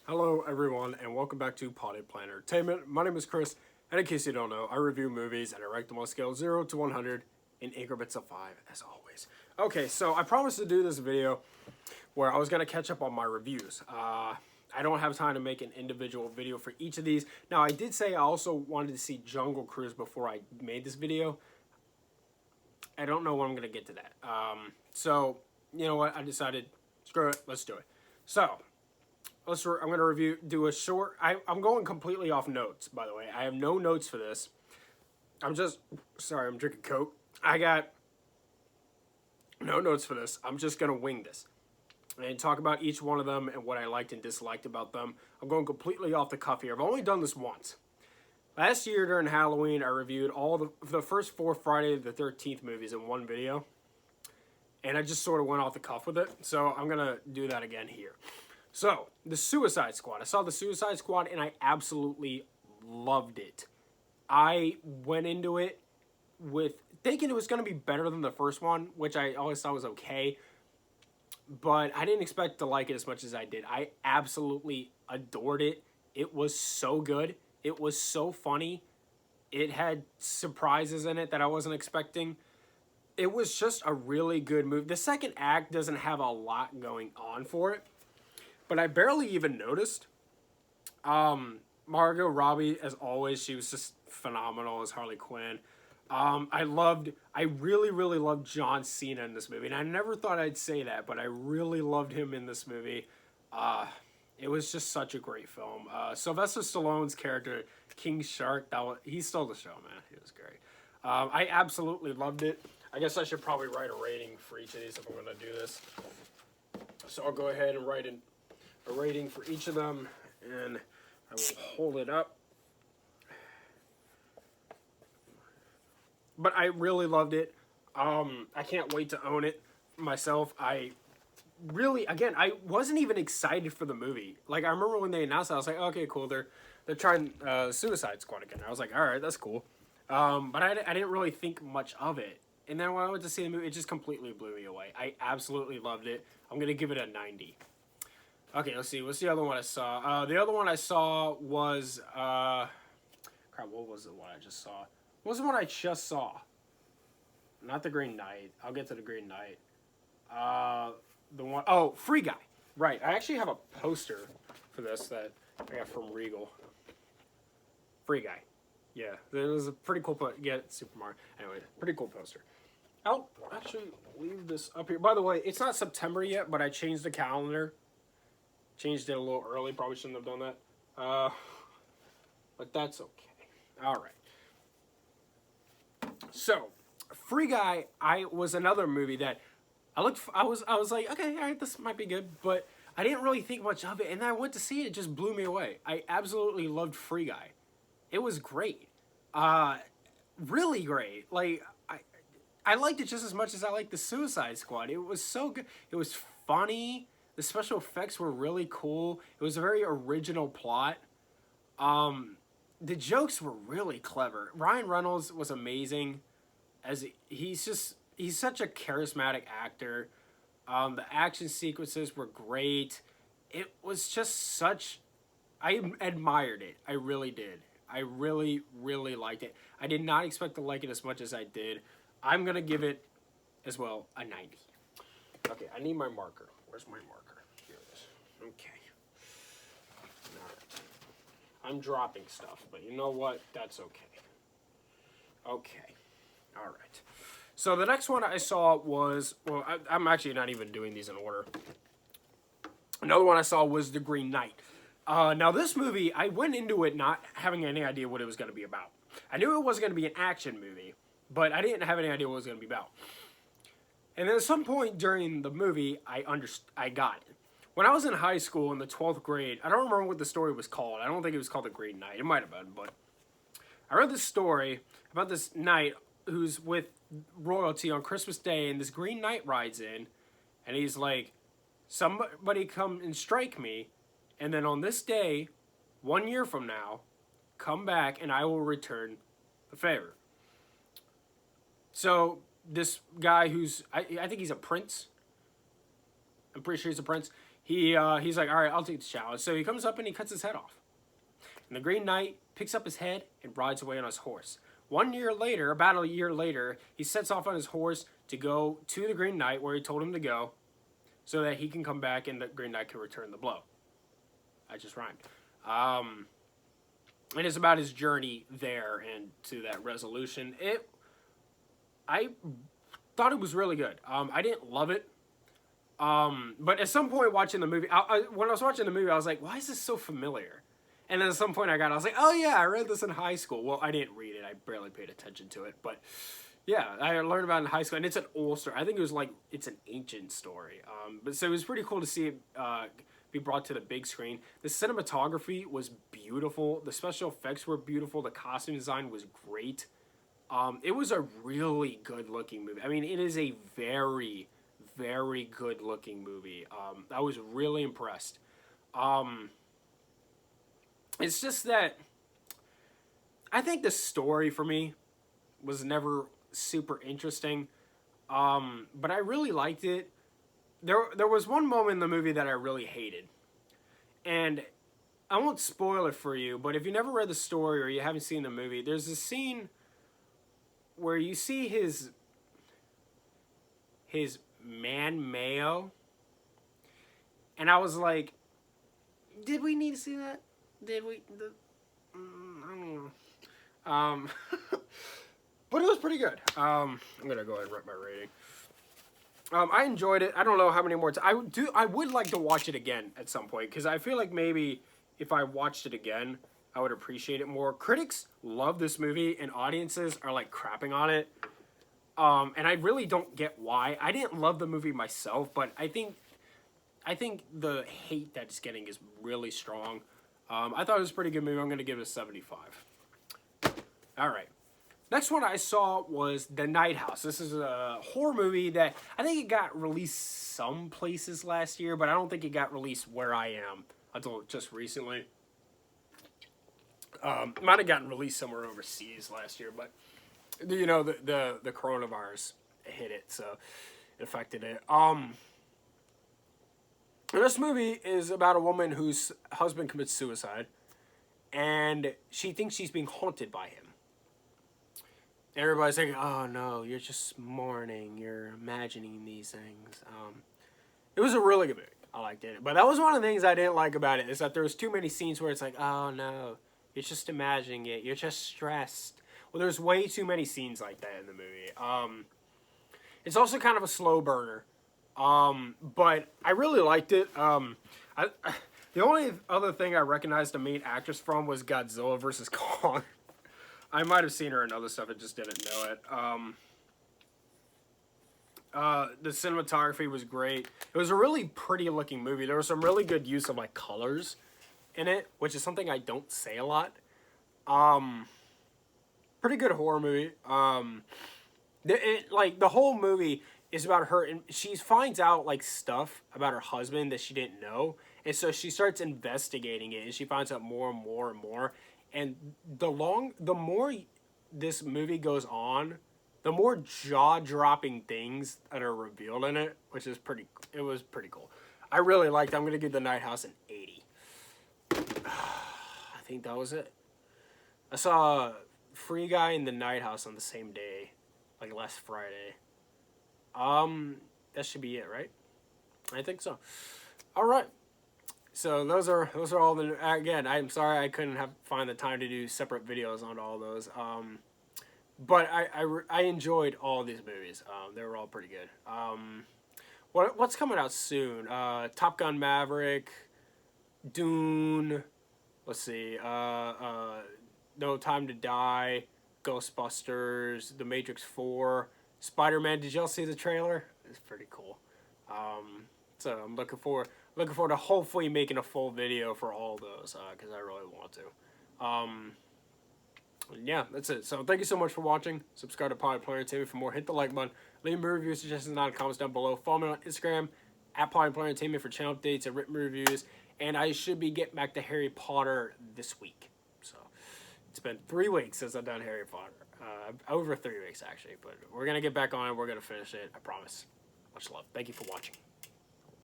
Hello, everyone, and welcome back to Potted Plan Entertainment. My name is Chris, and in case you don't know, I review movies and I rank them on a scale of 0 to 100 in increments of 5, as always. Okay, so I promised to do this video where I was going to catch up on my reviews. I don't have time to make an individual video for each of these. Now, I did say I also wanted to see Jungle Cruise before I made this video. I don't know when I'm going to get to that. So, you know what? I decided, screw it, let's do it. So, I'm going to do a short, I'm going completely off notes, by the way. I have no notes for this. I'm drinking Coke. I got no notes for this. I'm just going to wing this and talk about each one of them and what I liked and disliked about them. I'm going completely off the cuff here. I've only done this once. Last year during Halloween, I reviewed all the first 4 Friday the 13th movies in one video. And I just sort of went off the cuff with it. So I'm going to do that again here. So, the Suicide Squad. I saw the Suicide Squad and I absolutely loved it. I went into it with thinking it was going to be better than the first one, which I always thought was okay. But I didn't expect to like it as much as I did. I absolutely adored it. It was so good. It was so funny. It had surprises in it that I wasn't expecting. It was just a really good movie. The second act doesn't have a lot going on for it. But I barely even noticed. Margot Robbie, as always, she was just phenomenal as Harley Quinn. I really, really loved John Cena in this movie. And I never thought I'd say that, but I really loved him in this movie. It was just such a great film. Sylvester Stallone's character, King Shark, he stole the show, man. He was great. I absolutely loved it. I guess I should probably write a rating for each of these if I'm going to do this. So I'll go ahead and write a rating for each of them, and I will hold it up. But I really loved it. I can't wait to own it myself. I wasn't even excited for the movie. Like, I remember when they announced it, I was like, okay, cool, they're trying Suicide Squad again. I was like, all right, that's cool. But I didn't really think much of it. And then when I went to see the movie, it just completely blew me away. I absolutely loved it. I'm going to give it a 90. Okay, let's see. What's the other one I saw? The other one I saw was... crap, what was the one I just saw? What was the one I just saw? Not the Green Knight. I'll get to the Green Knight. The one... Oh, Free Guy. Right. I actually have a poster for this that I got from Regal. Free Guy. Yeah, it was a pretty cool... Yeah, Super Mario. Anyway, pretty cool poster. I'll actually leave this up here. By the way, it's not September yet, but I changed the calendar. Changed it a little early. Probably shouldn't have done that. But that's okay. All right. So, Free Guy, was another movie that I was like, okay, all right, this might be good, but I didn't really think much of it, and then I went to see it. It just blew me away. I absolutely loved Free Guy. It was great. Really great. Like, I liked it just as much as I liked the Suicide Squad. It was so good. It was funny. The special effects were really cool. It was a very original plot. The jokes were really clever. Ryan Reynolds was amazing. He's such a charismatic actor. The action sequences were great. It was just I admired it. I really did. I really, really liked it. I did not expect to like it as much as I did. I'm going to give it, as well, a 90. Okay, I need my marker. Where's my marker? Here it is. Okay. All right. I'm dropping stuff, but you know what? That's okay. Okay. All right. So the next one I saw was... Well, I'm actually not even doing these in order. Another one I saw was The Green Knight. Now, this movie, I went into it not having any idea what it was going to be about. I knew it wasn't going to be an action movie, but I didn't have any idea what it was going to be about. And then at some point during the movie, I got it. When I was in high school in the 12th grade, I don't remember what the story was called. I don't think it was called The Green Knight. It might have been, but I read this story about this knight who's with royalty on Christmas Day, and this Green Knight rides in, and he's like, somebody come and strike me, and then on this day, 1 year from now, come back and I will return the favor. So this guy who's, I think he's a prince. I'm pretty sure he's a prince. he's like, all right, I'll take the challenge. So he comes up and he cuts his head off. And the Green Knight picks up his head and rides away on his horse. 1 year later, about a year later, he sets off on his horse to go to the Green Knight where he told him to go so that he can come back and the Green Knight can return the blow. I just rhymed. And it's about his journey there and to that resolution. I thought it was really good. I didn't love it. But at some point watching the movie, when I was watching the movie, I was like, why is this so familiar? And then at some point I was like, oh yeah, I read this in high school. Well, I didn't read it. I barely paid attention to it. But yeah, I learned about it in high school. And it's an old story. I think it was like, it's an ancient story. But so it was pretty cool to see it be brought to the big screen. The cinematography was beautiful. The special effects were beautiful. The costume design was great. It was a really good looking movie. I mean, it is a very, very good looking movie. I was really impressed. It's just that I think the story for me was never super interesting. But I really liked it. There was one moment in the movie that I really hated. And I won't spoil it for you, but if you never read the story or you haven't seen the movie, there's a scene where you see his man Mayo. And I was like, did we need to see that? Did we? I don't know. But it was pretty good. I'm gonna go ahead and write my rating. I enjoyed it. I don't know how many more times. I would like to watch it again at some point because I feel like maybe if I watched it again, I would appreciate it more. Critics love this movie and audiences are like crapping on it. And I really don't get why. I didn't love the movie myself, but I think the hate that it's getting is really strong. I thought it was a pretty good movie. I'm going to give it a 75. All right. Next one I saw was The Nighthouse. This is a horror movie that I think it got released some places last year, but I don't think it got released where I am until just recently. It might have gotten released somewhere overseas last year, but you know, the coronavirus hit it, so it affected it. This movie is about a woman whose husband commits suicide, and she thinks she's being haunted by him. Everybody's like, oh no, you're just mourning, you're imagining these things. It was a really good movie. I liked it. But that was one of the things I didn't like about it, is that there was too many scenes where it's like, oh no, you're just imagining it, you're just stressed. Well, there's way too many scenes like that in the movie. It's also kind of a slow burner. But I really liked it. The only other thing I recognized the main actress from was Godzilla vs. Kong. I might have seen her in other stuff, I just didn't know it. The cinematography was great. It was a really pretty looking movie. There was some really good use of like colors in it, which is something I don't say a lot. Pretty good horror movie. The whole movie is about her, and she finds out like stuff about her husband that she didn't know, and so she starts investigating it, and she finds out more and more and more. And the more this movie goes on, the more jaw-dropping things that are revealed in it, which is it was pretty cool. I really liked it. I'm gonna give The Nighthouse an 80. I think that was it. I saw Free Guy and The Nighthouse on the same day, like last Friday. That should be it, right? I think so. All right. So those are all the, again, I'm sorry I couldn't find the time to do separate videos on all those. But I enjoyed all these movies. They were all pretty good. What's coming out soon? Top Gun Maverick, Dune, let's see, No Time to Die, Ghostbusters, The Matrix 4, Spider-Man. Did y'all see the trailer? It's pretty cool. So I'm looking forward to hopefully making a full video for all those, because I really want to. Yeah, that's it. So thank you so much for watching. Subscribe to Potty Player Entertainment for more. Hit the like button. Leave me review suggestions and comments down below. Follow me on Instagram at Potty Player Entertainment for channel updates and written reviews. And I should be getting back to Harry Potter this week. So it's been 3 weeks since I've done Harry Potter. Over 3 weeks actually. But we're gonna get back on it. We're gonna finish it. I promise. Much love. Thank you for watching.